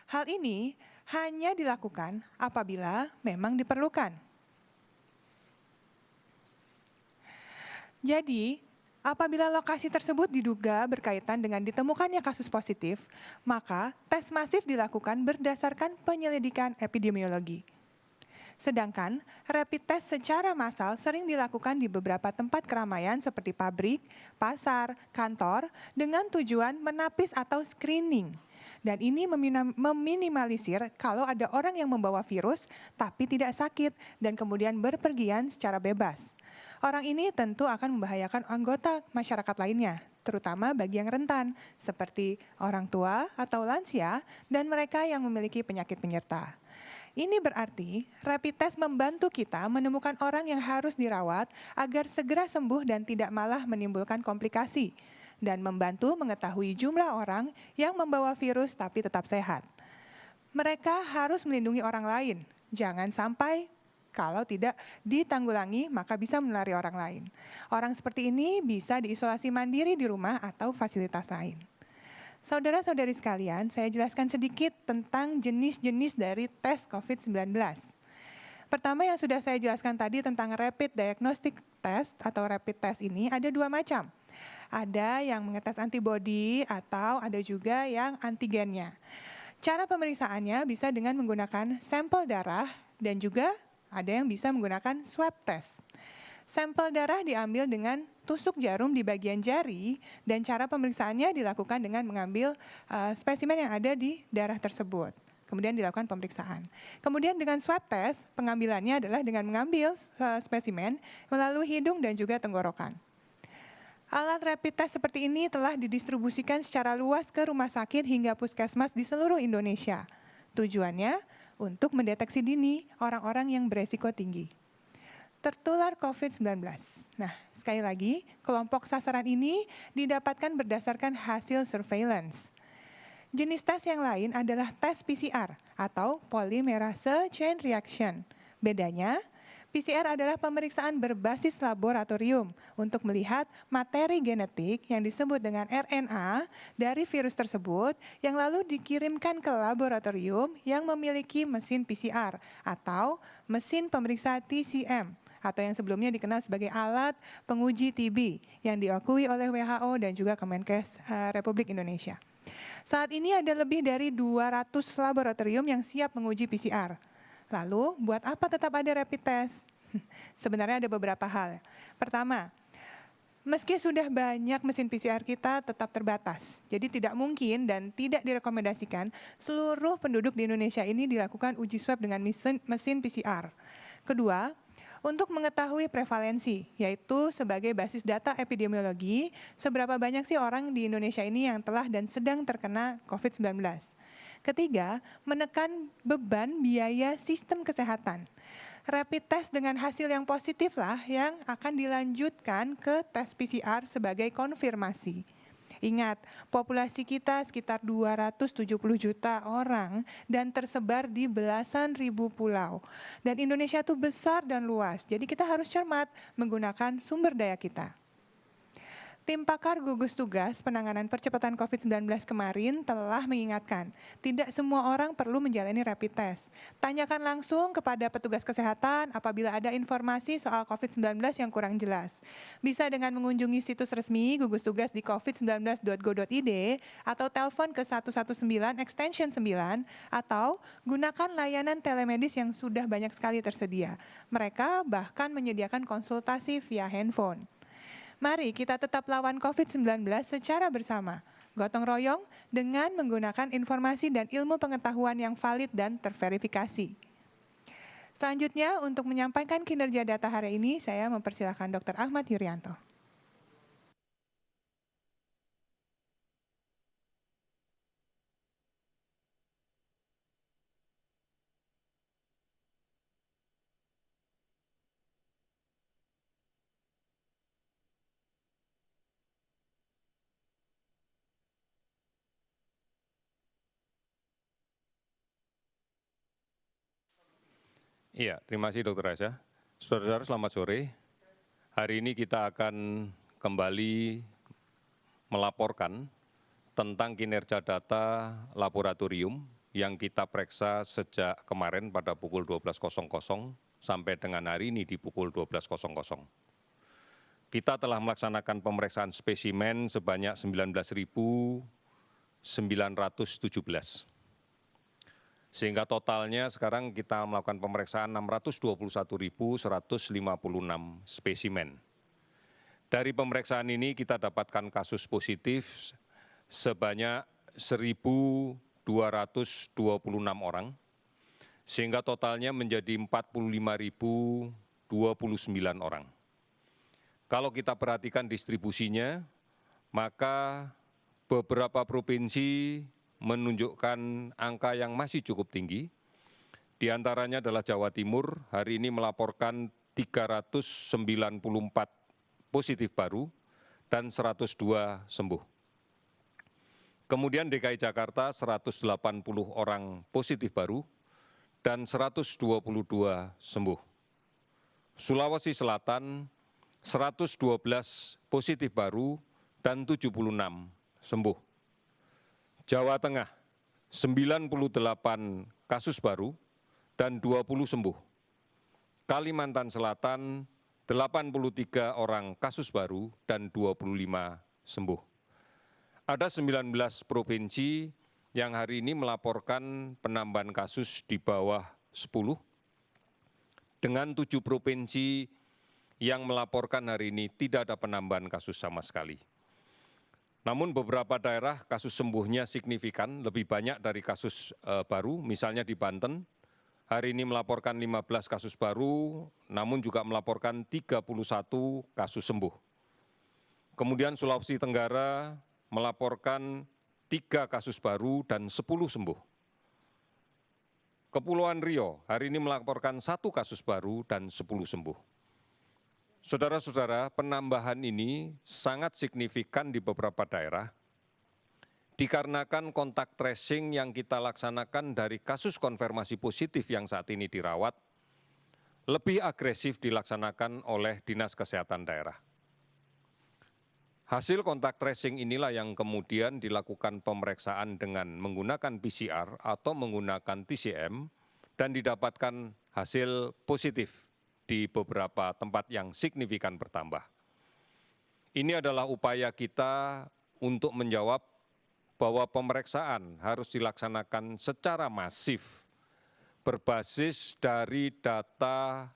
Hal ini hanya dilakukan apabila memang diperlukan. Jadi, apabila lokasi tersebut diduga berkaitan dengan ditemukannya kasus positif, maka tes masif dilakukan berdasarkan penyelidikan epidemiologi. Sedangkan rapid test secara massal sering dilakukan di beberapa tempat keramaian seperti pabrik, pasar, kantor dengan tujuan menapis atau screening. Dan ini meminimalisir kalau ada orang yang membawa virus tapi tidak sakit dan kemudian berpergian secara bebas. Orang ini tentu akan membahayakan anggota masyarakat lainnya, terutama bagi yang rentan, seperti orang tua atau lansia dan mereka yang memiliki penyakit penyerta. Ini berarti rapid test membantu kita menemukan orang yang harus dirawat agar segera sembuh dan tidak malah menimbulkan komplikasi, dan membantu mengetahui jumlah orang yang membawa virus tapi tetap sehat. Mereka harus melindungi orang lain, jangan sampai kalau tidak ditanggulangi maka bisa menulari orang lain. Orang seperti ini bisa diisolasi mandiri di rumah atau fasilitas lain. Saudara-saudari sekalian, saya jelaskan sedikit tentang jenis-jenis dari tes COVID-19. Pertama yang sudah saya jelaskan tadi tentang rapid diagnostic test atau rapid test ini ada dua macam. Ada yang mengetes antibodi atau ada juga yang antigennya. Cara pemeriksaannya bisa dengan menggunakan sampel darah dan juga ada yang bisa menggunakan swab test. Sampel darah diambil dengan tusuk jarum di bagian jari dan cara pemeriksaannya dilakukan dengan mengambil spesimen yang ada di darah tersebut. Kemudian dilakukan pemeriksaan. Kemudian dengan swab test, pengambilannya adalah dengan mengambil spesimen melalui hidung dan juga tenggorokan. Alat rapid test seperti ini telah didistribusikan secara luas ke rumah sakit hingga puskesmas di seluruh Indonesia. Tujuannya untuk mendeteksi dini orang-orang yang beresiko tinggi tertular COVID-19. Nah, sekali lagi, kelompok sasaran ini didapatkan berdasarkan hasil surveillance. Jenis tes yang lain adalah tes PCR atau polymerase chain reaction. Bedanya, PCR adalah pemeriksaan berbasis laboratorium untuk melihat materi genetik yang disebut dengan RNA dari virus tersebut yang lalu dikirimkan ke laboratorium yang memiliki mesin PCR atau mesin pemeriksa TCM atau yang sebelumnya dikenal sebagai alat penguji TB yang diakui oleh WHO dan juga Kemenkes Republik Indonesia. Saat ini ada lebih dari 200 laboratorium yang siap menguji PCR. Lalu, buat apa tetap ada rapid test? Sebenarnya ada beberapa hal. Pertama, meski sudah banyak mesin PCR kita tetap terbatas. Jadi tidak mungkin dan tidak direkomendasikan seluruh penduduk di Indonesia ini dilakukan uji swab dengan mesin PCR. Kedua, untuk mengetahui prevalensi, yaitu sebagai basis data epidemiologi, seberapa banyak sih orang di Indonesia ini yang telah dan sedang terkena COVID-19. Ketiga, menekan beban biaya sistem kesehatan. Rapid test dengan hasil yang positif lah yang akan dilanjutkan ke tes PCR sebagai konfirmasi. Ingat, populasi kita sekitar 270 juta orang dan tersebar di belasan ribu pulau. Dan Indonesia itu besar dan luas, jadi kita harus cermat menggunakan sumber daya kita. Tim pakar gugus tugas penanganan percepatan COVID-19 kemarin telah mengingatkan, tidak semua orang perlu menjalani rapid test. Tanyakan langsung kepada petugas kesehatan apabila ada informasi soal COVID-19 yang kurang jelas. Bisa dengan mengunjungi situs resmi gugus tugas di covid19.go.id atau telepon ke 119 extension 9 atau gunakan layanan telemedis yang sudah banyak sekali tersedia. Mereka bahkan menyediakan konsultasi via handphone. Mari kita tetap lawan COVID-19 secara bersama, gotong royong dengan menggunakan informasi dan ilmu pengetahuan yang valid dan terverifikasi. Selanjutnya, untuk menyampaikan kinerja data hari ini, saya mempersilahkan Dr. Ahmad Yuryanto. Iya, terima kasih Dr. Raisa. Saudara-saudara selamat sore. Hari ini kita akan kembali melaporkan tentang kinerja data laboratorium yang kita periksa sejak kemarin pada pukul 12.00 sampai dengan hari ini di pukul 12.00. Kita telah melaksanakan pemeriksaan spesimen sebanyak 19.917. Sehingga totalnya sekarang kita melakukan pemeriksaan 621.156 spesimen. Dari pemeriksaan ini kita dapatkan kasus positif sebanyak 1.226 orang, sehingga totalnya menjadi 45.029 orang. Kalau kita perhatikan distribusinya, maka beberapa provinsi menunjukkan angka yang masih cukup tinggi. Di antaranya adalah Jawa Timur, hari ini melaporkan 394 positif baru dan 102 sembuh. Kemudian DKI Jakarta 180 orang positif baru dan 122 sembuh. Sulawesi Selatan 112 positif baru dan 76 sembuh. Jawa Tengah 98 kasus baru dan 20 sembuh. Kalimantan Selatan 83 orang kasus baru dan 25 sembuh. Ada 19 provinsi yang hari ini melaporkan penambahan kasus di bawah 10, dengan 7 provinsi yang melaporkan hari ini tidak ada penambahan kasus sama sekali. Namun beberapa daerah kasus sembuhnya signifikan, lebih banyak dari kasus baru, misalnya di Banten, hari ini melaporkan 15 kasus baru, namun juga melaporkan 31 kasus sembuh. Kemudian Sulawesi Tenggara melaporkan 3 kasus baru dan 10 sembuh. Kepulauan Riau hari ini melaporkan 1 kasus baru dan 10 sembuh. Saudara-saudara, penambahan ini sangat signifikan di beberapa daerah, dikarenakan kontak tracing yang kita laksanakan dari kasus konfirmasi positif yang saat ini dirawat, lebih agresif dilaksanakan oleh Dinas Kesehatan Daerah. Hasil kontak tracing inilah yang kemudian dilakukan pemeriksaan dengan menggunakan PCR atau menggunakan TCM dan didapatkan hasil positif di beberapa tempat yang signifikan bertambah. Ini adalah upaya kita untuk menjawab bahwa pemeriksaan harus dilaksanakan secara masif berbasis dari data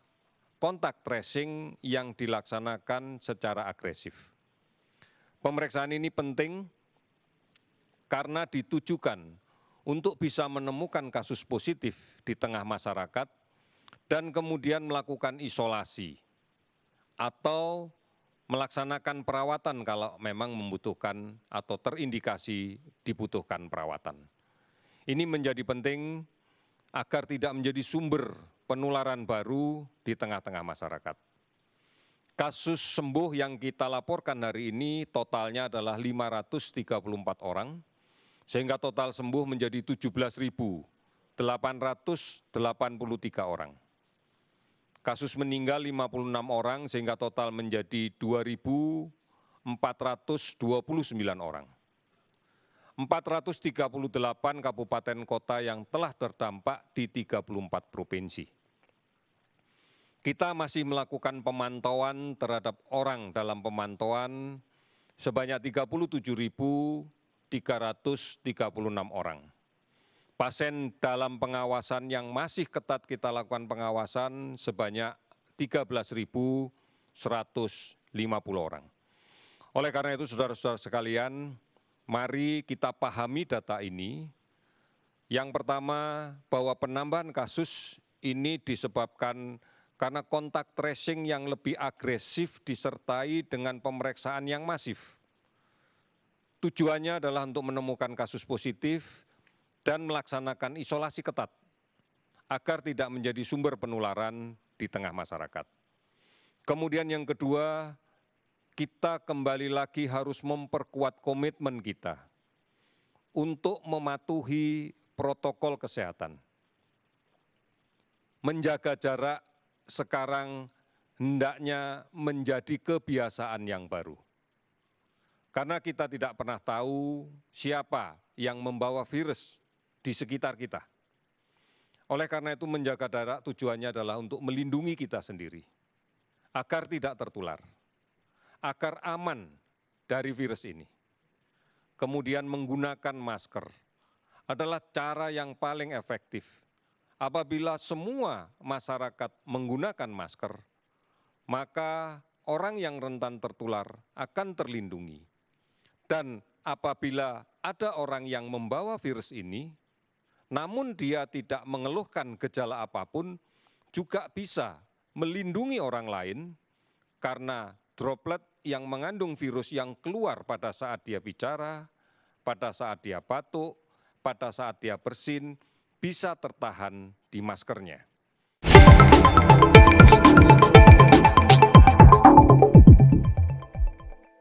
kontak tracing yang dilaksanakan secara agresif. Pemeriksaan ini penting karena ditujukan untuk bisa menemukan kasus positif di tengah masyarakat dan kemudian melakukan isolasi atau melaksanakan perawatan kalau memang membutuhkan atau terindikasi dibutuhkan perawatan. Ini menjadi penting agar tidak menjadi sumber penularan baru di tengah-tengah masyarakat. Kasus sembuh yang kita laporkan hari ini totalnya adalah 534 orang, sehingga total sembuh menjadi 17.883 orang. Kasus meninggal 56 orang sehingga total menjadi 2.429 orang. 438 kabupaten kota yang telah terdampak di 34 provinsi. Kita masih melakukan pemantauan terhadap orang dalam pemantauan sebanyak 37.336 orang. Pasien dalam pengawasan yang masih ketat kita lakukan pengawasan sebanyak 13.150 orang. Oleh karena itu, saudara-saudara sekalian, mari kita pahami data ini. Yang pertama, bahwa penambahan kasus ini disebabkan karena kontak tracing yang lebih agresif disertai dengan pemeriksaan yang masif. Tujuannya adalah untuk menemukan kasus positif dan melaksanakan isolasi ketat agar tidak menjadi sumber penularan di tengah masyarakat. Kemudian yang kedua, kita kembali lagi harus memperkuat komitmen kita untuk mematuhi protokol kesehatan. Menjaga jarak sekarang hendaknya menjadi kebiasaan yang baru. Karena kita tidak pernah tahu siapa yang membawa virus di sekitar kita. Oleh karena itu menjaga jarak tujuannya adalah untuk melindungi kita sendiri, agar tidak tertular, agar aman dari virus ini. Kemudian menggunakan masker adalah cara yang paling efektif. Apabila semua masyarakat menggunakan masker, maka orang yang rentan tertular akan terlindungi. Dan apabila ada orang yang membawa virus ini, namun dia tidak mengeluhkan gejala apapun, juga bisa melindungi orang lain karena droplet yang mengandung virus yang keluar pada saat dia bicara, pada saat dia batuk, pada saat dia bersin, bisa tertahan di maskernya.